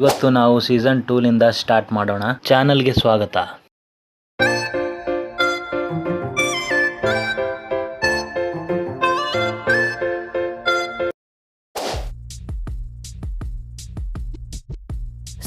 ಇವತ್ತು ನಾವು ಸೀಸನ್ 2 ಲಿಂದ ಸ್ಟಾರ್ಟ್ ಮಾಡೋಣ. ಚಾನಲ್ಗೆ ಸ್ವಾಗತ.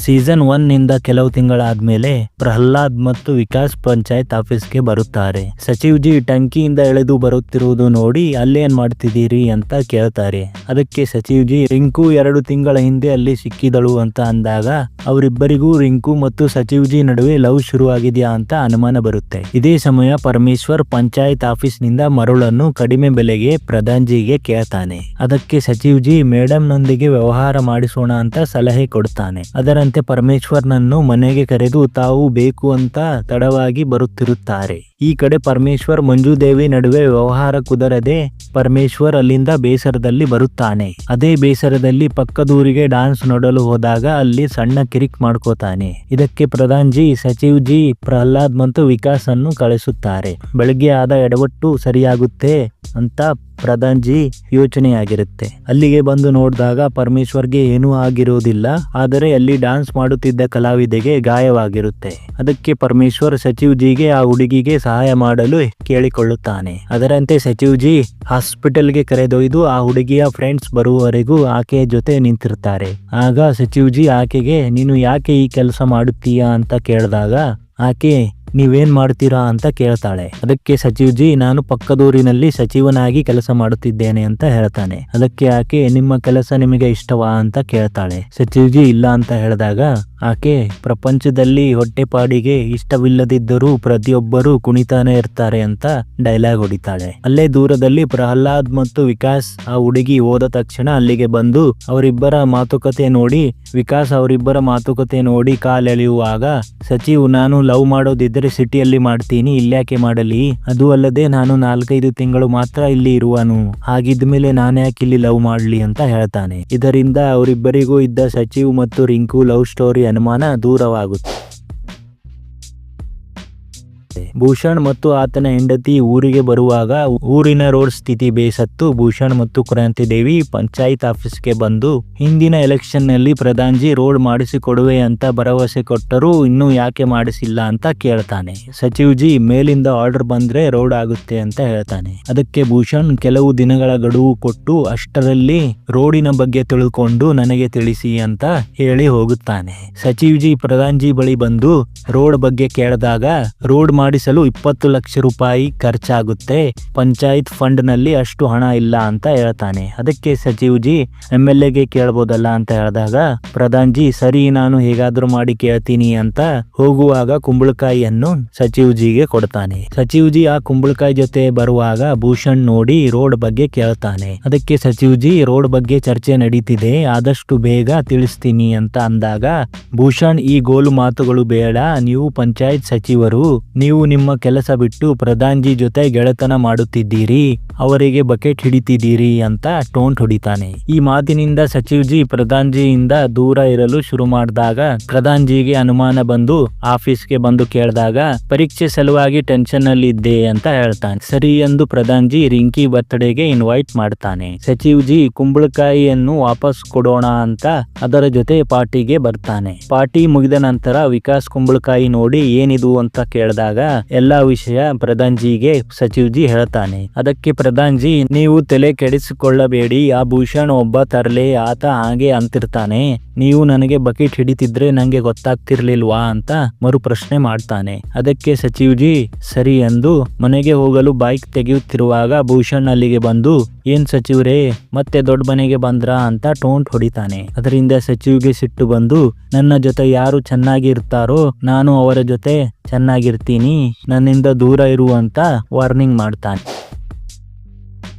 ಸೀಸನ್ 1 ನಿಂದ ಕೆಲವು ತಿಂಗಳಾದ್ಮೇಲೆ ಪ್ರಹ್ಲಾದ್ ಮತ್ತು ವಿಕಾಸ್ ಪಂಚಾಯತ್ ಆಫೀಸ್ಗೆ ಬರುತ್ತಾರೆ. ಸಚಿವ್ಜಿ ಟಂಕಿಯಿಂದ ಎಳೆದು ಬರುತ್ತಿರುವುದು ನೋಡಿ ಅಲ್ಲೇನ್ ಮಾಡ್ತಿದ್ದೀರಿ ಅಂತ ಕೇಳ್ತಾರೆ. ಅದಕ್ಕೆ ಸಚಿವ್ಜಿ ರಿಂಕು 2 ತಿಂಗಳ ಹಿಂದೆ ಅಲ್ಲಿ ಸಿಕ್ಕಿದಳು ಅಂತ ಅಂದಾಗ ಅವರಿಬ್ಬರಿಗೂ ರಿಂಕು ಮತ್ತು ಸಚಿವ್ಜಿ ನಡುವೆ ಲವ್ ಶುರುವಾಗಿದೆಯಾ ಅಂತ ಅನುಮಾನ ಬರುತ್ತೆ. ಇದೇ ಸಮಯ ಪರಮೇಶ್ವರ್ ಪಂಚಾಯತ್ ಆಫೀಸ್ ನಿಂದ ಮರಳನ್ನು ಕಡಿಮೆ ಬೆಲೆಗೆ ಪ್ರಧಾನ್ಜಿಗೆ ಕೇಳ್ತಾನೆ. ಅದಕ್ಕೆ ಸಚಿವ್ಜಿ ಮೇಡಮ್ ನೊಂದಿಗೆ ವ್ಯವಹಾರ ಮಾಡಿಸೋಣ ಅಂತ ಸಲಹೆ ಕೊಡ್ತಾನೆ. ಅದರಂತೆ ಪರಮೇಶ್ವರ್ನನ್ನು ಮನೆಗೆ ಕರೆದು ತಾವು ಬೇಕು ಅಂತ ತಡವಾಗಿ ಬರುತ್ತಿರುತ್ತಾರೆ. ಈ ಕಡೆ ಪರಮೇಶ್ವರ್ ಮಂಜುದೇವಿ ನಡುವೆ ವ್ಯವಹಾರ ಕುದರದೆ ಪರಮೇಶ್ವರ್ ಅಲ್ಲಿಂದ ಬೇಸರದಲ್ಲಿ ಬರುತ್ತಾನೆ. ಅದೇ ಬೇಸರದಲ್ಲಿ ಪಕ್ಕದೂರಿಗೆ ಡಾನ್ಸ್ ನೋಡಲು ಹೋದಾಗ ಅಲ್ಲಿ ಸಣ್ಣ ಕಿರಿಕ್ ಮಾಡ್ಕೋತಾನೆ. ಇದಕ್ಕೆ ಪ್ರಧಾನ್ಜಿ ಸಚಿವ್ಜಿ ಪ್ರಹ್ಲಾದ್ ಮತ್ತು ವಿಕಾಸ್ ಅನ್ನು ಕಳಿಸುತ್ತಾರೆ. ಬೆಳಗ್ಗೆ ಆದ ಎಡವಟ್ಟು ಸರಿಯಾಗುತ್ತೆ ಅಂತ ಪ್ರಧಾನ್ಜಿ ಯೋಚನೆಯಾಗಿರುತ್ತೆ. ಅಲ್ಲಿಗೆ ಬಂದು ನೋಡಿದಾಗ ಪರಮೇಶ್ವರ್ಗೆ ಏನೂ ಆಗಿರುವುದಿಲ್ಲ, ಆದರೆ ಅಲ್ಲಿ ಡಾನ್ಸ್ ಮಾಡುತ್ತಿದ್ದ ಕಲಾವಿದೆಗೆ ಗಾಯವಾಗಿರುತ್ತೆ. ಅದಕ್ಕೆ ಪರಮೇಶ್ವರ್ ಸಚಿವ್ಜಿಗೆ ಆ ಹುಡುಗಿಗೆ ಸಹಾಯ ಮಾಡಲು ಕೇಳಿಕೊಳ್ಳುತ್ತಾನೆ. ಅದರಂತೆ ಸಚಿವ್ಜಿ ಹಾಸ್ಪಿಟಲ್ಗೆ ಕರೆದೊಯ್ದು ಆ ಹುಡುಗಿಯ ಫ್ರೆಂಡ್ಸ್ ಬರುವವರೆಗೂ ಆಕೆಯ ಜೊತೆ ನಿಂತಿರ್ತಾರೆ. ಆಗ ಸಚಿವ್ಜಿ ಆಕೆಗೆ ನೀನು ಯಾಕೆ ಈ ಕೆಲಸ ಮಾಡುತ್ತೀಯಾ ಅಂತ ಕೇಳಿದಾಗ ಆಕೆ ನೀವೇನ್ ಮಾಡ್ತೀರಾ ಅಂತ ಕೇಳ್ತಾಳೆ. ಅದಕ್ಕೆ ಸಚಿವ್ಜಿ ನಾನು ಪಕ್ಕದೂರಿನಲ್ಲಿ ಸಚಿವನಾಗಿ ಕೆಲಸ ಮಾಡುತ್ತಿದ್ದೇನೆ ಅಂತ ಹೇಳ್ತಾನೆ. ಅದಕ್ಕೆ ಆಕೆ ನಿಮ್ಮ ಕೆಲಸ ನಿಮಗೆ ಇಷ್ಟವಾ ಅಂತ ಕೇಳ್ತಾಳೆ. ಸಚಿವ್ಜಿ ಇಲ್ಲ ಅಂತ ಹೇಳಿದಾಗ ಆಕೆ ಪ್ರಪಂಚದಲ್ಲಿ ಹೊಟ್ಟೆಪಾಡಿಗೆ ಇಷ್ಟವಿಲ್ಲದಿದ್ದರೂ ಪ್ರತಿಯೊಬ್ಬರು ಕುಣಿತಾನೆ ಇರ್ತಾರೆ ಅಂತ ಡೈಲಾಗ್ ಹೊಡಿತಾಳೆ. ಅಲ್ಲೇ ದೂರದಲ್ಲಿ ಪ್ರಹ್ಲಾದ್ ಮತ್ತು ವಿಕಾಸ್ ಆ ಹುಡುಗಿ ಹೋದ ತಕ್ಷಣ ಅಲ್ಲಿಗೆ ಬಂದು ಅವರಿಬ್ಬರ ಮಾತುಕತೆ ನೋಡಿ ವಿಕಾಸ್ ಅವರಿಬ್ಬರ ಮಾತುಕತೆ ನೋಡಿ ಕಾಲೆಳೆಯುವಾಗ ಸಚಿವ್ ನಾನು ಲವ್ ಮಾಡೋದಿದ್ರೆ ಸಿಟಿಯಲ್ಲಿ ಮಾಡ್ತೀನಿ, ಇಲ್ಯಾಕೆ ಮಾಡಲಿ, ಅದು ಅಲ್ಲದೆ ನಾನು 4-5 ತಿಂಗಳು ಮಾತ್ರ ಇಲ್ಲಿ ಇರುವನು, ಹಾಗಿದ್ಮೇಲೆ ನಾನ್ಯಾಕೆ ಇಲ್ಲಿ ಲವ್ ಮಾಡ್ಲಿ ಅಂತ ಹೇಳ್ತಾನೆ. ಇದರಿಂದ ಅವರಿಬ್ಬರಿಗೂ ಇದ್ದ ಸಚಿವ್ ಮತ್ತು ರಿಂಕು ಲವ್ ಸ್ಟೋರಿ ಅನುಮಾನ ದೂರವಾಗುತ್ತೆ. ಭೂಷಣ್ ಮತ್ತು ಆತನ ಹೆಂಡತಿ ಊರಿಗೆ ಬರುವಾಗ ಊರಿನ ರೋಡ್ ಸ್ಥಿತಿ ಬೇಸತ್ತು ಭೂಷಣ್ ಮತ್ತು ಕ್ರಾಂತಿ ದೇವಿ ಪಂಚಾಯತ್ ಆಫೀಸ್ಗೆ ಬಂದು ಹಿಂದಿನ ಎಲೆಕ್ಷನ್ ನಲ್ಲಿ ಪ್ರಧಾನ್ಜಿ ರೋಡ್ ಮಾಡಿಸಿಕೊಡುವೆ ಅಂತ ಭರವಸೆ ಕೊಟ್ಟರು, ಇನ್ನೂ ಯಾಕೆ ಮಾಡಿಸಿಲ್ಲ ಅಂತ ಕೇಳ್ತಾನೆ. ಸಚಿವ್ಜಿ ಮೇಲಿಂದ ಆರ್ಡರ್ ಬಂದ್ರೆ ರೋಡ್ ಆಗುತ್ತೆ ಅಂತ ಹೇಳ್ತಾನೆ. ಅದಕ್ಕೆ ಭೂಷಣ್ ಕೆಲವು ದಿನಗಳ ಗಡುವು ಕೊಟ್ಟು ಅಷ್ಟರಲ್ಲಿ ರೋಡಿನ ಬಗ್ಗೆ ತಿಳ್ಕೊಂಡು ನನಗೆ ತಿಳಿಸಿ ಅಂತ ಹೇಳಿ ಹೋಗುತ್ತಾನೆ. ಸಚಿವ್ಜಿ ಪ್ರಧಾನ್ಜಿ ಬಳಿ ಬಂದು ರೋಡ್ ಬಗ್ಗೆ ಕೇಳಿದಾಗ ರೋಡ್ ಮಾಡಿಸಲು 20 ಲಕ್ಷ ರೂಪಾಯಿ ಖರ್ಚಾಗುತ್ತೆ, ಪಂಚಾಯತ್ ಫಂಡ್ ನಲ್ಲಿ ಅಷ್ಟು ಹಣ ಇಲ್ಲ ಅಂತ ಹೇಳ್ತಾನೆ. ಅದಕ್ಕೆ ಸಚಿವ್ಜಿ MLAಗೆ ಕೇಳಬಹುದಲ್ಲ ಅಂತ ಹೇಳಿದಾಗ ಪ್ರಧಾನ್ಜಿ ಸರಿ ನಾನು ಹೇಗಾದ್ರೂ ಮಾಡಿ ಕೇಳ್ತೀನಿ ಅಂತ ಹೋಗುವಾಗ ಕುಂಬಳಕಾಯಿಯನ್ನು ಸಚಿವ್ಜಿಗೆ ಕೊಡ್ತಾನೆ. ಸಚಿವ್ಜಿ ಆ ಕುಂಬಳಕಾಯಿ ಜೊತೆ ಬರುವಾಗ ಭೂಷಣ್ ನೋಡಿ ರೋಡ್ ಬಗ್ಗೆ ಕೇಳ್ತಾನೆ. ಅದಕ್ಕೆ ಸಚಿವ್ಜಿ ರೋಡ್ ಬಗ್ಗೆ ಚರ್ಚೆ ನಡೀತಿದೆ, ಆದಷ್ಟು ಬೇಗ ತಿಳಿಸ್ತೀನಿ ಅಂತ ಅಂದಾಗ ಭೂಷಣ್ ಈ ಗೋಲು ಮಾತುಗಳು ಬೇಡ, ನೀವು ಪಂಚಾಯತ್ ಸಚಿವರು, ನೀವು ನಿಮ್ಮ ಕೆಲಸ ಬಿಟ್ಟು ಪ್ರಧಾನ್ಜಿ ಜೊತೆ ಗೆಳೆತನ ಮಾಡುತ್ತಿದ್ದೀರಿ, ಅವರಿಗೆ ಬಕೆಟ್ ಹಿಡಿತಿದ್ದೀರಿ ಅಂತ ಟೋಂಟ್ ಹೊಡಿತಾನೆ. ಈ ಮಾತಿನಿಂದ ಸಚಿವ್ಜಿ ಪ್ರಧಾನ್ಜಿಯಿಂದ ದೂರ ಇರಲು ಶುರು ಮಾಡಿದಾಗ ಪ್ರಧಾನ್ಜಿಗೆ ಅನುಮಾನ ಬಂದು ಆಫೀಸ್ಗೆ ಬಂದು ಕೇಳಿದಾಗ ಪರೀಕ್ಷೆ ಸಲುವಾಗಿ ಟೆನ್ಷನ್ ನಲ್ಲಿ ಇದ್ದೆ ಅಂತ ಹೇಳ್ತಾನೆ. ಸರಿ ಎಂದು ಪ್ರಧಾನ್ಜಿ ರಿಂಕಿ ಬರ್ತ್ಡೇಗೆ ಇನ್ವೈಟ್ ಮಾಡ್ತಾನೆ. ಸಚಿವ್ಜಿ ಕುಂಬಳಕಾಯಿಯನ್ನು ವಾಪಸ್ ಕೊಡೋಣ ಅಂತ ಅದರ ಜೊತೆ ಪಾರ್ಟಿಗೆ ಬರ್ತಾನೆ. ಪಾರ್ಟಿ ಮುಗಿದ ನಂತರ ವಿಕಾಸ್ ಕುಂಬಳಕಾಯಿ ನೋಡಿ ಏನಿದು ಅಂತ ಕೇಳಿದಾಗ ಎಲ್ಲಾ ವಿಷಯ ಪ್ರಧಾನ್ಜಿಗೆ ಸಚಿವ್ಜಿ ಹೇಳ್ತಾನೆ. ಅದಕ್ಕೆ ಪ್ರಧಾನ್ಜಿ ನೀವು ತಲೆ ಕೆಡಿಸಿಕೊಳ್ಳಬೇಡಿ, ಆ ಭೂಷಣ್ ಒಬ್ಬ ತರಲೆ, ಆತ ಹಾಗೆ ಅಂತಿರ್ತಾನೆ, ನೀವು ನನಗೆ ಬಕೆಟ್ ಹಿಡಿತಿದ್ರೆ ನಂಗೆ ಗೊತ್ತಾಗ್ತಿರ್ಲಿಲ್ವಾ ಅಂತ ಮರು ಪ್ರಶ್ನೆ ಮಾಡ್ತಾನೆ. ಅದಕ್ಕೆ ಸಚಿವ್ಜಿ ಸರಿ ಎಂದು ಮನೆಗೆ ಹೋಗಲು ಬೈಕ್ ತೆಗೆಯುತ್ತಿರುವಾಗ ಭೂಷಣ್ ಅಲ್ಲಿಗೆ ಬಂದು ಏನ್ ಸಚಿವರೇ ಮತ್ತೆ ದೊಡ್ಡ ಮನೆಗೆ ಬಂದ್ರಾ ಅಂತ ಟೋಂಟ್ ಹೊಡಿತಾನೆ. ಅದರಿಂದ ಸಚಿವ್ಗೆ ಸಿಟ್ಟು ಬಂದು ನನ್ನ ಜೊತೆ ಯಾರು ಚೆನ್ನಾಗಿ ಇರ್ತಾರೋ ನಾನು ಅವರ ಜೊತೆ ಚೆನ್ನಾಗಿರ್ತೀನಿ, ನನ್ನಿಂದ ದೂರ ಇರುವಂತ ವಾರ್ನಿಂಗ್ ಮಾಡ್ತಾನೆ.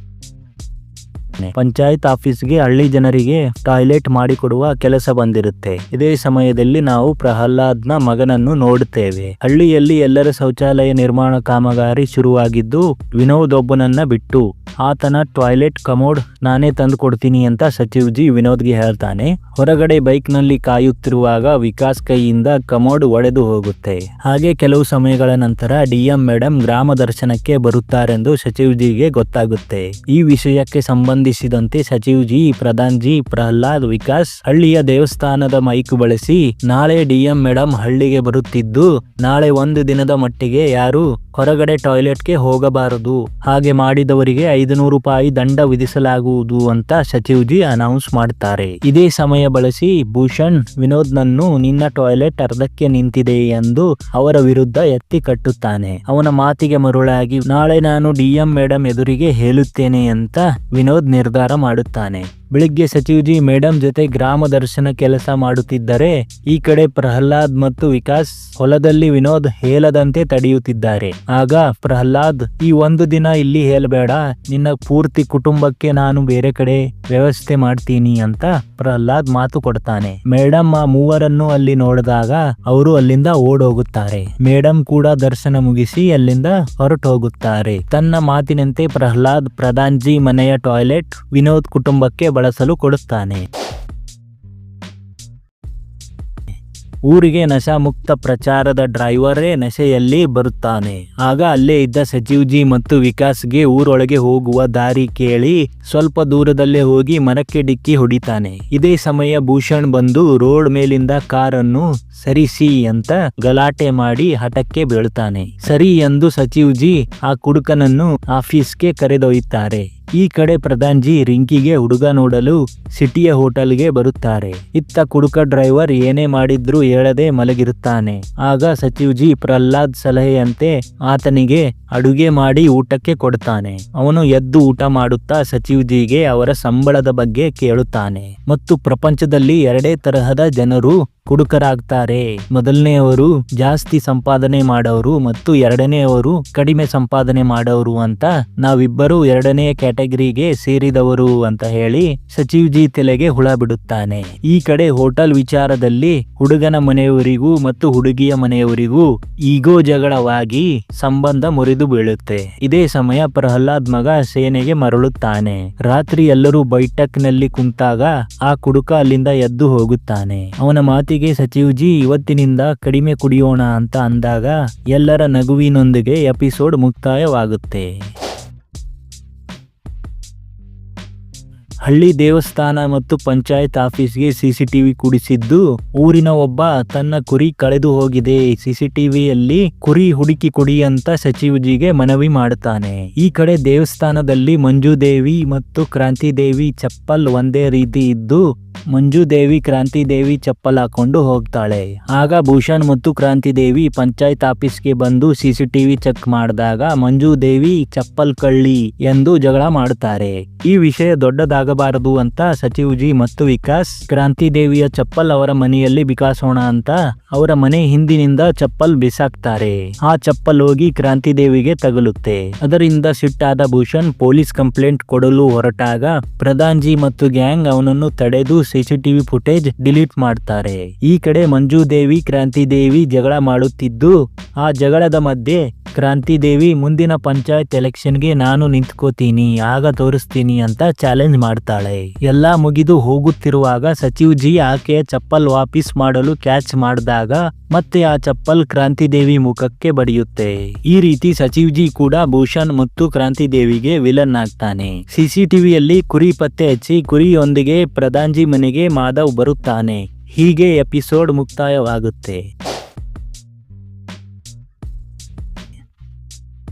ಪಂಚಾಯತ್ ಆಫೀಸ್ಗೆ ಹಳ್ಳಿ ಜನರಿಗೆ ಟಾಯ್ಲೆಟ್ ಮಾಡಿಕೊಡುವ ಕೆಲಸ ಬಂದಿರುತ್ತೆ. ಇದೇ ಸಮಯದಲ್ಲಿ ನಾವು ಪ್ರಹ್ಲಾದ್ನ ಮಗನನ್ನು ನೋಡುತ್ತೇವೆ. ಹಳ್ಳಿಯಲ್ಲಿ ಎಲ್ಲರ ಶೌಚಾಲಯ ನಿರ್ಮಾಣ ಕಾಮಗಾರಿ ಶುರುವಾಗಿದ್ದು ವಿನೋದ್ ಒಬ್ಬನನ್ನ ಬಿಟ್ಟು ಆತನ ಟಾಯ್ಲೆಟ್ ಕಮೋಡ್ ನಾನೇ ತಂದು ಕೊಡ್ತೀನಿ ಅಂತ ಸಚಿವ್ಜಿ ವಿನೋದ್ಗೆ ಹೇಳ್ತಾನೆ. ಹೊರಗಡೆ ಬೈಕ್ ನಲ್ಲಿ ಕಾಯುತ್ತಿರುವಾಗ ವಿಕಾಸ್ ಕೈಯಿಂದ ಕಮೋಡ್ ಒಡೆದು ಹೋಗುತ್ತೆ. ಹಾಗೆ ಕೆಲವು ಸಮಯಗಳ ನಂತರ DM ಮೇಡಮ್ ಗ್ರಾಮ ದರ್ಶನಕ್ಕೆ ಬರುತ್ತಾರೆಂದು ಸಚಿವ್ಜಿಗೆ ಗೊತ್ತಾಗುತ್ತೆ. ಈ ವಿಷಯಕ್ಕೆ ಸಂಬಂಧಿಸಿ ಆದೇಶಿಸಿದಂತೆ ಸಚಿವ್ ಜಿ, ಪ್ರಧಾನ್ ಜಿ, ಪ್ರಹ್ಲಾದ್, ವಿಕಾಸ್ ಹಳ್ಳಿಯ ದೇವಸ್ಥಾನದ ಮೈಕ್ ಬಳಸಿ ನಾಳೆ ಡಿಎಂ ಮೇಡಮ್ ಹಳ್ಳಿಗೆ ಬರುತ್ತಿದ್ದು ನಾಳೆ ಒಂದು ದಿನದ ಮಟ್ಟಿಗೆ ಯಾರು ಹೊರಗಡೆ ಟಾಯ್ಲೆಟ್ಗೆ ಹೋಗಬಾರದು, ಹಾಗೆ ಮಾಡಿದವರಿಗೆ 500 ರೂಪಾಯಿ ದಂಡ ವಿಧಿಸಲಾಗುವುದು ಅಂತ ಸಚಿವ್ ಜಿ ಅನೌನ್ಸ್ ಮಾಡ್ತಾರೆ. ಇದೇ ಸಮಯ ಬಳಸಿ ಭೂಷಣ್ ವಿನೋದ್ನನ್ನು ನಿನ್ನ ಟಾಯ್ಲೆಟ್ ಅರ್ಧಕ್ಕೆ ನಿಂತಿದೆ ಎಂದು ಅವರ ವಿರುದ್ಧ ಎತ್ತಿ ಕಟ್ಟುತ್ತಾನೆ. ಅವನ ಮಾತಿಗೆ ಮರುಳಾಗಿ ನಾಳೆ ನಾನು ಡಿಎಂ ಮೇಡಮ್ ಎದುರಿಗೆ ಹೇಳುತ್ತೇನೆ ಅಂತ ವಿನೋದ್ ನಿರ್ಧಾರ ಮಾಡುತ್ತಾನೆ. ಬೆಳಿಗ್ಗೆ ಸಚಿವ್ ಜಿ ಮೇಡಮ್ ಜೊತೆ ಗ್ರಾಮ ದರ್ಶನ ಕೆಲಸ ಮಾಡುತ್ತಿದ್ದರೆ ಈ ಕಡೆ ಪ್ರಹ್ಲಾದ್ ಮತ್ತು ವಿಕಾಸ್ ಹೊಲದಲ್ಲಿ ವಿನೋದ್ ಹೇಳದಂತೆ ತಡೆಯುತ್ತಿದ್ದಾರೆ. ಆಗ ಪ್ರಹ್ಲಾದ್, ಈ ಒಂದು ದಿನ ಇಲ್ಲಿ ಹೇಳಬೇಡ, ನಿನ್ನ ಪೂರ್ತಿ ಕುಟುಂಬಕ್ಕೆ ನಾನು ಬೇರೆ ಕಡೆ ವ್ಯವಸ್ಥೆ ಮಾಡ್ತೀನಿ ಅಂತ ಪ್ರಹ್ಲಾದ್ ಮಾತು ಕೊಡ್ತಾನೆ. ಮೇಡಮ್ ಆ ಮೂವರನ್ನು ಅಲ್ಲಿ ನೋಡಿದಾಗ ಅವರು ಅಲ್ಲಿಂದ ಓಡೋಗುತ್ತಾರೆ. ಮೇಡಮ್ ಕೂಡ ದರ್ಶನ ಮುಗಿಸಿ ಅಲ್ಲಿಂದ ಹೊರಟು ಹೋಗುತ್ತಾರೆ. ತನ್ನ ಮಾತಿನಂತೆ ಪ್ರಹ್ಲಾದ್ ಪ್ರಧಾನ್ ಜಿ ಮನೆಯ ಟಾಯ್ಲೆಟ್ ವಿನೋದ್ ಕುಟುಂಬಕ್ಕೆ ಬಳಸಲು ಕೊಡುತ್ತಾನೆ. ಊರಿಗೆ ನಶಾಮುಕ್ತ ಪ್ರಚಾರದ ಡ್ರೈವರೇ ನಶೆಯಲ್ಲಿ ಬರುತ್ತಾನೆ. ಆಗ ಅಲ್ಲೇ ಇದ್ದ ಸಚಿವ್ ಜಿ ಮತ್ತು ವಿಕಾಸ್ಗೆ ಊರೊಳಗೆ ಹೋಗುವ ದಾರಿ ಕೇಳಿ ಸ್ವಲ್ಪ ದೂರದಲ್ಲೇ ಹೋಗಿ ಮರಕ್ಕೆ ಡಿಕ್ಕಿ ಹೊಡಿತಾನೆ. ಇದೇ ಸಮಯ ಭೂಷಣ್ ಬಂದು ರೋಡ್ ಮೇಲಿಂದ ಕಾರನ್ನು ಸರಿಸಿ ಅಂತ ಗಲಾಟೆ ಮಾಡಿ ಹಠಕ್ಕೆ ಬೀಳ್ತಾನೆ. ಸರಿ ಎಂದು ಸಚಿವ್ ಜಿ ಆ ಕುಡುಕನನ್ನು ಆಫೀಸ್ಗೆ ಕರೆದೊಯ್ಯುತ್ತಾರೆ. ಈ ಕಡೆ ಪ್ರಧಾನ್ ಜಿ ರಿಂಕಿಗೆ ಹುಡುಗ ನೋಡಲು ಸಿಟಿಯ ಹೋಟೆಲ್ಗೆ ಬರುತ್ತಾರೆ. ಇತ್ತ ಕುಡುಕ ಡ್ರೈವರ್ ಏನೇ ಮಾಡಿದ್ರು ಹೇಳದೆ ಮಲಗಿರುತ್ತಾನೆ. ಆಗ ಸಚಿವ್ ಜಿ ಪ್ರಹ್ಲಾದ್ ಸಲಹೆಯಂತೆ ಆತನಿಗೆ ಅಡುಗೆ ಮಾಡಿ ಊಟಕ್ಕೆ ಕೊಡ್ತಾನೆ. ಅವನು ಎದ್ದು ಊಟ ಮಾಡುತ್ತಾ ಸಚಿವ್ ಜಿಗೆ ಅವರ ಸಂಬಳದ ಬಗ್ಗೆ ಕೇಳುತ್ತಾನೆ. ಮತ್ತು ಪ್ರಪಂಚದಲ್ಲಿ 2 ತರಹದ ಜನರು ಕುಡುಕರಾಗ್ತಾರೆ. ಮೊದಲನೆಯವರು ಜಾಸ್ತಿ ಸಂಪಾದನೆ ಮಾಡೋರು ಮತ್ತು ಎರಡನೆಯವರು ಕಡಿಮೆ ಸಂಪಾದನೆ ಮಾಡೋರು ಅಂತ ನಾವಿಬ್ಬರು 2ನೇ ಕ್ಯಾಟಗರಿಗೆ ಸೇರಿದವರು ಅಂತ ಹೇಳಿ ಸಚಿವ್ ಜಿ ತಲೆಗೆ ಹುಳ ಬಿಡುತ್ತಾನೆ. ಈ ಕಡೆ ಹೋಟೆಲ್ ವಿಚಾರದಲ್ಲಿ ಹುಡುಗನ ಮನೆಯವರಿಗೂ ಮತ್ತು ಹುಡುಗಿಯ ಮನೆಯವರಿಗೂ ಈಗೋ ಜಗಳವಾಗಿ ಸಂಬಂಧ ಮುರಿದು ಬೀಳುತ್ತೆ. ಇದೇ ಸಮಯ ಪ್ರಹ್ಲಾದ್ ಮಗ ಸೇನೆಗೆ ಮರಳುತ್ತಾನೆ. ರಾತ್ರಿ ಎಲ್ಲರೂ ಬೈಠಕ್ನಲ್ಲಿ ಕುಂತಾಗ ಆ ಕುಡುಕ ಅಲ್ಲಿಂದ ಎದ್ದು ಹೋಗುತ್ತಾನೆ. ಅವನ ಮಾತಿಗೆ ಸಚಿವ್ ಜಿ ಇವತ್ತಿನಿಂದ ಕಡಿಮೆ ಕುಡಿಯೋಣ ಅಂತ ಅಂದಾಗ ಎಲ್ಲರ ನಗುವಿನೊಂದಿಗೆ ಎಪಿಸೋಡ್ ಮುಕ್ತಾಯವಾಗುತ್ತೆ. ಹಳ್ಳಿ ದೇವಸ್ಥಾನ ಮತ್ತು ಪಂಚಾಯತ್ ಆಫೀಸ್ಗೆ ಸಿಸಿಟಿವಿ ಕೂಡಿಸಿದ್ದು ಊರಿನ ಒಬ್ಬ ತನ್ನ ಕುರಿ ಕಳೆದು ಹೋಗಿದೆ, ಸಿಸಿಟಿವಿಯಲ್ಲಿ ಕುರಿ ಹುಡುಕಿ ಕೊಡಿ ಅಂತ ಸಚಿವ್ ಜಿಗೆ ಮನವಿ ಮಾಡುತ್ತಾನೆ. ಈ ಕಡೆ ದೇವಸ್ಥಾನದಲ್ಲಿ ಮಂಜು ದೇವಿ ಮತ್ತು ಕ್ರಾಂತಿ ದೇವಿ ಚಪ್ಪಲ್ ಒಂದೇ ರೀತಿ ಇದ್ದು ಮಂಜು ದೇವಿ ಕ್ರಾಂತಿ ದೇವಿ ಚಪ್ಪಲ್ ಹಾಕೊಂಡು ಹೋಗ್ತಾಳೆ. ಆಗ ಭೂಷಣ್ ಮತ್ತು ಕ್ರಾಂತಿ ದೇವಿ ಪಂಚಾಯತ್ ಆಫೀಸ್ಗೆ ಬಂದು ಸಿಸಿಟಿವಿ ಚೆಕ್ ಮಾಡಿದಾಗ ಮಂಜು ದೇವಿ ಚಪ್ಪಲ್ ಕಳ್ಳಿ ಎಂದು ಜಗಳ ಮಾಡುತ್ತಾರೆ. ಈ ವಿಷಯ ದೊಡ್ಡದಾಗಬಾರದು ಅಂತ ಸಚಿವ್ ಜಿ ಮತ್ತು ವಿಕಾಸ್ ಕ್ರಾಂತಿ ದೇವಿಯ ಚಪ್ಪಲ್ ಅವರ ಮನೆಯಲ್ಲಿ ಬಿಕಾಸೋಣ ಅಂತ ಅವರ ಮನೆ ಹಿಂದಿನಿಂದ ಚಪ್ಪಲ್ ಬಿಸಾಕ್ತಾರೆ. ಆ ಚಪ್ಪಲ್ ಹೋಗಿ ಕ್ರಾಂತಿ ದೇವಿಗೆ ತಗುಲುತ್ತೆ. ಅದರಿಂದ ಸಿಟ್ಟಾದ ಭೂಷಣ್ ಪೊಲೀಸ್ ಕಂಪ್ಲೇಂಟ್ ಕೊಡಲು ಹೊರಟಾಗ ಪ್ರಧಾನ್ ಜಿ ಮತ್ತು ಗ್ಯಾಂಗ್ ಅವನನ್ನು ತಡೆದು ಸಿಸಿಟಿವಿ ಫುಟೇಜ್ ಡಿಲೀಟ್ ಮಾಡ್ತಾರೆ. ಈ ಕಡೆ ಮಂಜು ದೇವಿ ಕ್ರಾಂತಿ ದೇವಿ ಜಗಳ ಮಾಡುತ್ತಿದ್ದು ಆ ಜಗಳದ ಮಧ್ಯೆ ಕ್ರಾಂತಿ ದೇವಿ ಮುಂದಿನ ಪಂಚಾಯತ್ ಎಲೆಕ್ಷನ್ಗೆ ನಾನು ನಿಂತ್ಕೋತೀನಿ, ಆಗ ತೋರಿಸ್ತೀನಿ ಅಂತ ಚಾಲೆಂಜ್ ಮಾಡ್ತಾಳೆ. ಎಲ್ಲಾ ಮುಗಿದು ಹೋಗುತ್ತಿರುವಾಗ ಸಚಿವ್ ಜಿ ಆಕೆಯ ಚಪ್ಪಲ್ ವಾಪಸ್ ಮಾಡಲು ಕ್ಯಾಚ್ ಮಾಡಿದಾಗ ಮತ್ತೆ ಆ ಚಪ್ಪಲ್ ಕ್ರಾಂತಿ ದೇವಿ ಮುಖಕ್ಕೆ ಬಡಿಯುತ್ತೆ. ಈ ರೀತಿ ಸಚಿವ್ ಜಿ ಕೂಡ ಭೂಷಣ್ ಮತ್ತು ಕ್ರಾಂತಿ ದೇವಿಗೆ ವಿಲನ್ ಆಗ್ತಾನೆ. ಸಿಸಿಟಿವಿಯಲ್ಲಿ ಕುರಿ ಪತ್ತೆ ಹಚ್ಚಿ ಕುರಿಯೊಂದಿಗೆ ಪ್ರಧಾನ್ ಜಿ ಮನೆಗೆ ಮಾಧವ್ ಬರುತ್ತಾನೆ. ಹೀಗೆ ಎಪಿಸೋಡ್ ಮುಕ್ತಾಯವಾಗುತ್ತೆ.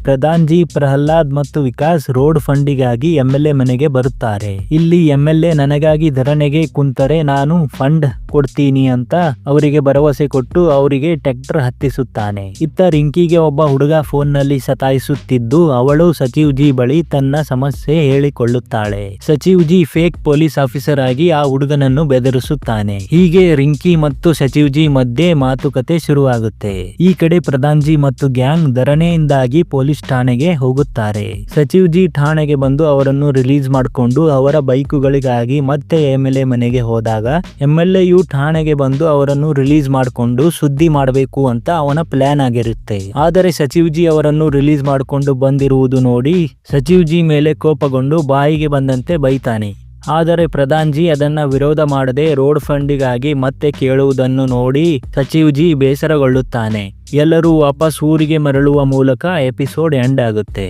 ಪ್ರಧಾನ್ ಜಿ, ಪ್ರಹ್ಲಾದ್ ಮತ್ತು ವಿಕಾಸ್ ರೋಡ್ ಫಂಡಿಗಾಗಿ ಎಂಎಲ್ಎ ಮನೆಗೆ ಬರುತ್ತಾರೆ. ಇಲ್ಲಿ ಎಂಎಲ್ಎ ನನಗಾಗಿ ಧರಣಿಗೆ ಕುಂತರೆ ನಾನು ಫಂಡ್ ಕೊಡ್ತೀನಿ ಅಂತ ಅವರಿಗೆ ಭರವಸೆ ಕೊಟ್ಟು ಅವರಿಗೆ ಟ್ರ್ಯಾಕ್ಟರ್ ಹತ್ತಿಸುತ್ತಾನೆ. ಇತ್ತ ರಿಂಕಿಗೆ ಒಬ್ಬ ಹುಡುಗ ಫೋನ್ ನಲ್ಲಿ ಸತಾಯಿಸುತ್ತಿದ್ದು ಅವಳು ಸಚಿವ್ ಜಿ ಬಳಿ ತನ್ನ ಸಮಸ್ಯೆ ಹೇಳಿಕೊಳ್ಳುತ್ತಾಳೆ. ಸಚಿವ್ ಜಿ ಫೇಕ್ ಪೊಲೀಸ್ ಆಫೀಸರ್ ಆಗಿ ಆ ಹುಡುಗನನ್ನು ಬೆದರಿಸುತ್ತಾನೆ. ಹೀಗೆ ರಿಂಕಿ ಮತ್ತು ಸಚಿವ್ ಜಿ ಮಧ್ಯೆ ಮಾತುಕತೆ ಶುರುವಾಗುತ್ತೆ. ಈ ಕಡೆ ಪ್ರಧಾನ್ ಜಿ ಮತ್ತು ಗ್ಯಾಂಗ್ ಧರಣಿಯಿಂದಾಗಿ ಪೊಲೀಸ್ ಠಾಣೆಗೆ ಹೋಗುತ್ತಾರೆ. ಸಚಿವ್ ಜಿ ಠಾಣೆಗೆ ಬಂದು ಅವರನ್ನು ರಿಲೀಸ್ ಮಾಡಿಕೊಂಡು ಅವರ ಬೈಕುಗಳಿಗಾಗಿ ಮತ್ತೆ ಎಂಎಲ್ಎ ಮನೆಗೆ ಹೋದಾಗ ಎಂಎಲ್ಎಯು ಠಾಣೆಗೆ ಬಂದು ಅವರನ್ನು ರಿಲೀಸ್ ಮಾಡಿಕೊಂಡು ಸುದ್ದಿ ಮಾಡಬೇಕು ಅಂತ ಅವನ ಪ್ಲಾನ್ ಆಗಿರುತ್ತೆ. ಆದರೆ ಸಚಿವ್ ಜಿ ಅವರನ್ನು ರಿಲೀಸ್ ಮಾಡಿಕೊಂಡು ಬಂದಿರುವುದು ನೋಡಿ ಸಚಿವ್ ಜಿ ಮೇಲೆ ಕೋಪಗೊಂಡು ಬಾಯಿಗೆ ಬಂದಂತೆ ಬೈತಾನೆ. ಆದರೆ ಪ್ರಧಾನ್ ಜಿ ಅದನ್ನ ವಿರೋಧ ಮಾಡದೆ ರೋಡ್ ಫಂಡಿಗಾಗಿ ಮತ್ತೆ ಕೇಳುವುದನ್ನು ನೋಡಿ ಸಚಿವ್ ಜಿ ಬೇಸರಗೊಳ್ಳುತ್ತಾನೆ. ಎಲ್ಲರೂ ವಾಪಸ್ ಊರಿಗೆ ಮರಳುವ ಮೂಲಕ ಎಪಿಸೋಡ್ ಎಂಡ್ ಆಗುತ್ತೆ.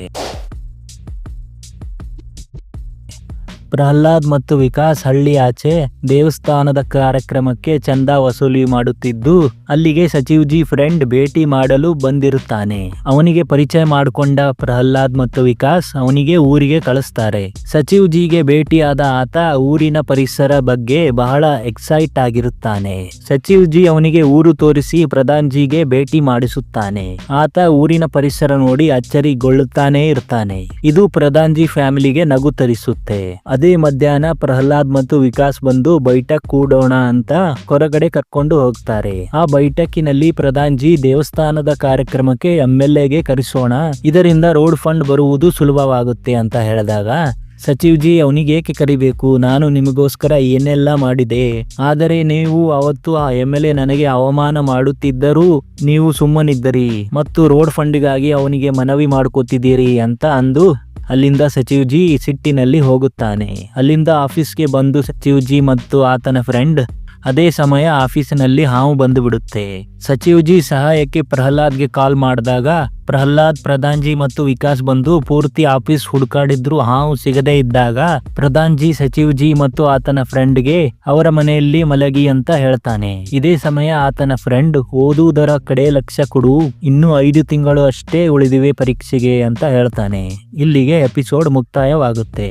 ಪ್ರಹ್ಲಾದ್ ಮತ್ತು ವಿಕಾಸ್ ಹಳ್ಳಿ ಆಚೆ ದೇವಸ್ಥಾನದ ಕಾರ್ಯಕ್ರಮಕ್ಕೆ ಚಂದ ವಸೂಲಿ ಮಾಡುತ್ತಿದ್ದು ಅಲ್ಲಿಗೆ ಸಚಿವ್ಜಿ ಫ್ರೆಂಡ್ ಭೇಟಿ ಮಾಡಲು ಬಂದಿರುತ್ತಾನೆ. ಅವನಿಗೆ ಪರಿಚಯ ಮಾಡಿಕೊಂಡ ಪ್ರಹ್ಲಾದ್ ಮತ್ತು ವಿಕಾಸ್ ಅವನಿಗೆ ಊರಿಗೆ ಕಳಿಸ್ತಾರೆ. ಸಚಿವ್ಜಿಗೆ ಭೇಟಿಯಾದ ಆತ ಊರಿನ ಪರಿಸರ ಬಗ್ಗೆ ಬಹಳ ಎಕ್ಸೈಟ್ ಆಗಿರುತ್ತಾನೆ. ಸಚಿವ್ಜಿ ಅವನಿಗೆ ಊರು ತೋರಿಸಿ ಪ್ರಧಾನ್ಜಿಗೆ ಭೇಟಿ ಮಾಡಿಸುತ್ತಾನೆ. ಆತ ಊರಿನ ಪರಿಸರ ನೋಡಿ ಅಚ್ಚರಿಗೊಳ್ಳುತ್ತಾನೆ ಇರ್ತಾನೆ. ಇದು ಪ್ರಧಾನ್ಜಿ ಫ್ಯಾಮಿಲಿಗೆ ನಗು ತರಿಸುತ್ತೆ. ಅದೇ ಮಧ್ಯಾಹ್ನ ಪ್ರಹ್ಲಾದ್ ಮತ್ತು ವಿಕಾಸ್ ಬಂದು ಬೈಠಕ್ ಕೂಡೋಣ ಅಂತ ಹೊರಗಡೆ ಕರ್ಕೊಂಡು ಹೋಗ್ತಾರೆ. ಆ ಬೈಠಕಿನಲ್ಲಿ ಪ್ರಧಾನ್ಜಿ ದೇವಸ್ಥಾನದ ಕಾರ್ಯಕ್ರಮಕ್ಕೆ MLAಗೆ ಕರೆಸೋಣ, ಇದರಿಂದ ರೋಡ್ ಫಂಡ್ ಬರುವುದು ಸುಲಭವಾಗುತ್ತೆ ಅಂತ ಹೇಳಿದಾಗ ಸಚಿವ್ಜಿ ಅವನಿಗೆ ಏಕೆ ಕರಿಬೇಕು, ನಾನು ನಿಮಗೋಸ್ಕರ ಏನೆಲ್ಲ ಮಾಡಿದೆ, ಆದರೆ ನೀವು ಅವತ್ತು ಆ MLA ನನಗೆ ಅವಮಾನ ಮಾಡುತ್ತಿದ್ದರೂ ನೀವು ಸುಮ್ಮನಿದ್ದರಿ ಮತ್ತು ರೋಡ್ ಫಂಡ್ಗಾಗಿ ಅವನಿಗೆ ಮನವಿ ಮಾಡ್ಕೋತಿದ್ದೀರಿ ಅಂತ ಅಂದು ಅಲ್ಲಿಂದ ಸಚಿವ್ಜಿ ಸಿಟ್ಟಿನಲ್ಲಿ ಹೋಗುತ್ತಾನೆ. ಅಲ್ಲಿಂದ ಆಫೀಸ್ಗೆ ಬಂದು ಸಚಿವ್ಜಿ ಮತ್ತು ಆತನ ಫ್ರೆಂಡ್ ಅದೇ ಸಮಯ ಆಫೀಸಿನಲ್ಲಿ ಹಾವು ಬಂದು ಬಿಡುತ್ತೆ. ಸಚಿವ್ಜಿ ಸಹಾಯಕ್ಕೆ ಪ್ರಹ್ಲಾದ್ಗೆ ಕಾಲ್ ಮಾಡಿದಾಗ ಪ್ರಹ್ಲಾದ್, ಪ್ರಧಾನ್ಜಿ ಮತ್ತು ವಿಕಾಸ್ ಬಂದು ಪೂರ್ತಿ ಆಫೀಸ್ ಹುಡುಕಾಡಿದ್ರು ಹಾವು ಸಿಗದೇ ಇದ್ದಾಗ ಪ್ರಧಾನ್ಜಿ ಸಚಿವ್ಜಿ ಮತ್ತು ಆತನ ಫ್ರೆಂಡ್ಗೆ ಅವರ ಮನೆಯಲ್ಲಿ ಮಲಗಿ ಅಂತ ಹೇಳ್ತಾನೆ. ಇದೇ ಸಮಯ ಆತನ ಫ್ರೆಂಡ್ ಓದುವುದರ ಕಡೆ ಲಕ್ಷ್ಯ ಕೊಡು, ಇನ್ನೂ 5 ತಿಂಗಳು ಅಷ್ಟೇ ಉಳಿದಿವೆ ಪರೀಕ್ಷೆಗೆ ಅಂತ ಹೇಳ್ತಾನೆ. ಇಲ್ಲಿಗೆ ಎಪಿಸೋಡ್ ಮುಕ್ತಾಯವಾಗುತ್ತೆ.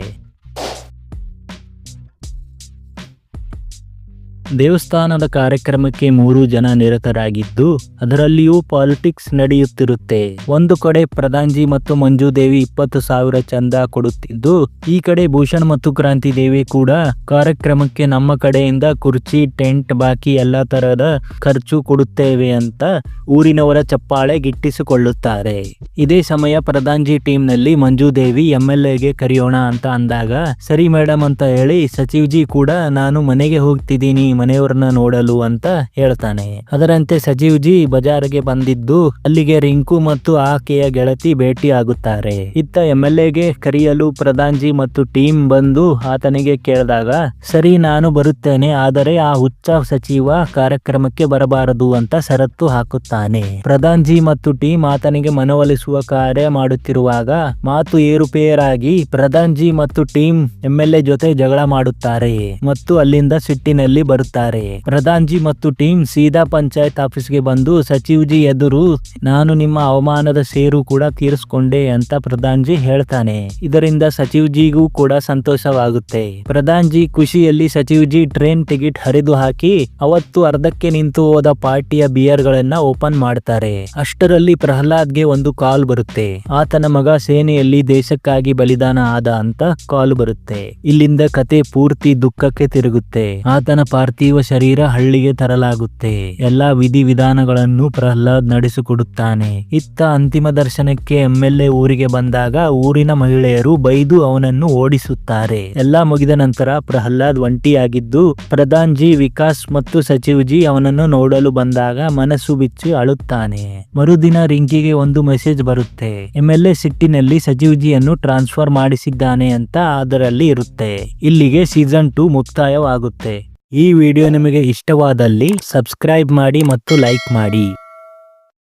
ದೇವಸ್ಥಾನದ ಕಾರ್ಯಕ್ರಮಕ್ಕೆ 3 ಜನ ನಿರತರಾಗಿದ್ದು ಅದರಲ್ಲಿಯೂ ಪಾಲಿಟಿಕ್ಸ್ ನಡೆಯುತ್ತಿರುತ್ತೆ. ಒಂದು ಕಡೆ ಪ್ರಧಾನ್ಜಿ ಮತ್ತು ಮಂಜು ದೇವಿ 20,000 ಚಂದ ಕೊಡುತ್ತಿದ್ದು, ಈ ಕಡೆ ಭೂಷಣ್ ಮತ್ತು ಕ್ರಾಂತಿ ದೇವಿ ಕೂಡ ಕಾರ್ಯಕ್ರಮಕ್ಕೆ ನಮ್ಮ ಕಡೆಯಿಂದ ಕುರ್ಚಿ, ಟೆಂಟ್, ಬಾಕಿ ಎಲ್ಲ ತರಹದ ಖರ್ಚು ಕೊಡುತ್ತೇವೆ ಅಂತ ಊರಿನವರ ಚಪ್ಪಾಳೆ ಗಿಟ್ಟಿಸಿಕೊಳ್ಳುತ್ತಾರೆ. ಇದೇ ಸಮಯ ಪ್ರಧಾನ್ಜಿ ಟೀಮ್ ನಲ್ಲಿ ಮಂಜು ದೇವಿ MLAಗೆ ಕರೆಯೋಣ ಅಂತ ಅಂದಾಗ ಸರಿ ಮೇಡಮ್ ಅಂತ ಹೇಳಿ ಸಚಿವ್ಜಿ ಕೂಡ ನಾನು ಮನೆಗೆ ಹೋಗ್ತಿದ್ದೀನಿ ಮನೆಯವ್ರನ್ನ ನೋಡಲು ಅಂತ ಹೇಳ್ತಾನೆ. ಅದರಂತೆ ಸಚಿವ್ಜಿ ಬಜಾರ್ಗೆ ಬಂದಿದ್ದು ಅಲ್ಲಿಗೆ ರಿಂಕು ಮತ್ತು ಆಕೆಯ ಗೆಳತಿ ಭೇಟಿ ಆಗುತ್ತಾರೆ. ಇತ್ತ MLAಗೆ ಕರೆಯಲು ಪ್ರಧಾನ್ಜಿ ಮತ್ತು ಟೀಮ್ ಬಂದು ಆತನಿಗೆ ಕೇಳಿದಾಗ ಸರಿ ನಾನು ಬರುತ್ತೇನೆ, ಆದರೆ ಆ ಹುಚ್ಚ ಸಚಿವ ಕಾರ್ಯಕ್ರಮಕ್ಕೆ ಬರಬಾರದು ಅಂತ ಷರತ್ತು ಹಾಕುತ್ತಾನೆ. ಪ್ರಧಾನ್ಜಿ ಮತ್ತು ಟೀಮ್ ಆತನಿಗೆ ಮನವೊಲಿಸುವ ಕಾರ್ಯ ಮಾಡುತ್ತಿರುವಾಗ ಮಾತು ಏರುಪೇರಾಗಿ ಪ್ರಧಾನ್ಜಿ ಮತ್ತು ಟೀಮ್ MLA ಜೊತೆ ಜಗಳ ಮಾಡುತ್ತಾರೆ ಮತ್ತು ಅಲ್ಲಿಂದ ಸಿಟ್ಟಿನಲ್ಲಿ ಬರುತ್ತಾರೆ. ಪ್ರಧಾನ್ಜಿ ಮತ್ತು ಟೀಮ್ ಸೀದಾ ಪಂಚಾಯತ್ ಆಫೀಸ್ಗೆ ಬಂದು ಸಚಿವ್ಜಿ ಎದುರು ನಾನು ನಿಮ್ಮ ಅವಮಾನದ ಸೇರು ಕೂಡ ತೀರಿಸಿಕೊಂಡೆ ಅಂತ ಪ್ರಧಾನ್ಜಿ ಹೇಳ್ತಾನೆ. ಇದರಿಂದ ಸಚಿವ್ಜಿಗೂ ಕೂಡ ಸಂತೋಷವಾಗುತ್ತೆ. ಪ್ರಧಾನ್ಜಿ ಖುಷಿಯಲ್ಲಿ ಸಚಿವ್ಜಿ ಟ್ರೈನ್ ಟಿಕೆಟ್ ಹರಿದು ಹಾಕಿ ಅವತ್ತು ಅರ್ಧಕ್ಕೆ ನಿಂತು ಹೋದ ಪಾರ್ಟಿಯ ಬಿಯರ್ ಗಳನ್ನ ಓಪನ್ ಮಾಡ್ತಾರೆ. ಅಷ್ಟರಲ್ಲಿ ಪ್ರಹ್ಲಾದ್ಗೆ ಒಂದು ಕಾಲ್ ಬರುತ್ತೆ. ಆತನ ಮಗ ಸೇನೆಯಲ್ಲಿ ದೇಶಕ್ಕಾಗಿ ಬಲಿದಾನ ಆದ ಅಂತ ಕಾಲ್ ಬರುತ್ತೆ. ಇಲ್ಲಿಂದ ಕತೆ ಪೂರ್ತಿ ದುಃಖಕ್ಕೆ ತಿರುಗುತ್ತೆ. ಆತನ ಪಾರ್ಥಿವ ಶರೀರ ಹಳ್ಳಿಗೆ ತರಲಾಗುತ್ತೆ. ಎಲ್ಲಾ ವಿಧಿವಿಧಾನಗಳನ್ನು ಪ್ರಹ್ಲಾದ್ ನಡೆಸಿಕೊಡುತ್ತಾನೆ. ಇತ್ತ ಅಂತಿಮ ದರ್ಶನಕ್ಕೆ MLA ಊರಿಗೆ ಬಂದಾಗ ಊರಿನ ಮಹಿಳೆಯರು ಬೈದು ಅವನನ್ನು ಓಡಿಸುತ್ತಾರೆ. ಎಲ್ಲಾ ಮುಗಿದ ನಂತರ ಪ್ರಹ್ಲಾದ್ ಒಂಟಿಯಾಗಿದ್ದು ಪ್ರಧಾನ್ಜಿ, ವಿಕಾಸ್ ಮತ್ತು ಸಚಿವ್ಜಿ ಅವನನ್ನು ನೋಡಲು ಬಂದಾಗ ಮನಸ್ಸು ಬಿಚ್ಚಿ ಅಳುತ್ತಾನೆ. ಮರುದಿನ ರಿಂಕಿಗೆ ಒಂದು ಮೆಸೇಜ್ ಬರುತ್ತೆ. MLA ಸಿಟ್ಟಿನಲ್ಲಿ ಸಚಿವ್ಜಿಯನ್ನು ಟ್ರಾನ್ಸ್ಫರ್ ಮಾಡಿಸಿದ್ದಾನೆ ಅಂತ ಅದರಲ್ಲಿ ಇರುತ್ತೆ. ಇಲ್ಲಿಗೆ ಸೀಸನ್ 2 ಮುಕ್ತಾಯವಾಗುತ್ತೆ. ಈ ವಿಡಿಯೋ ನಿಮಗೆ ಇಷ್ಟವಾದಲ್ಲಿ ಸಬ್ಸ್ಕ್ರೈಬ್ ಮಾಡಿ ಮತ್ತು ಲೈಕ್ ಮಾಡಿ.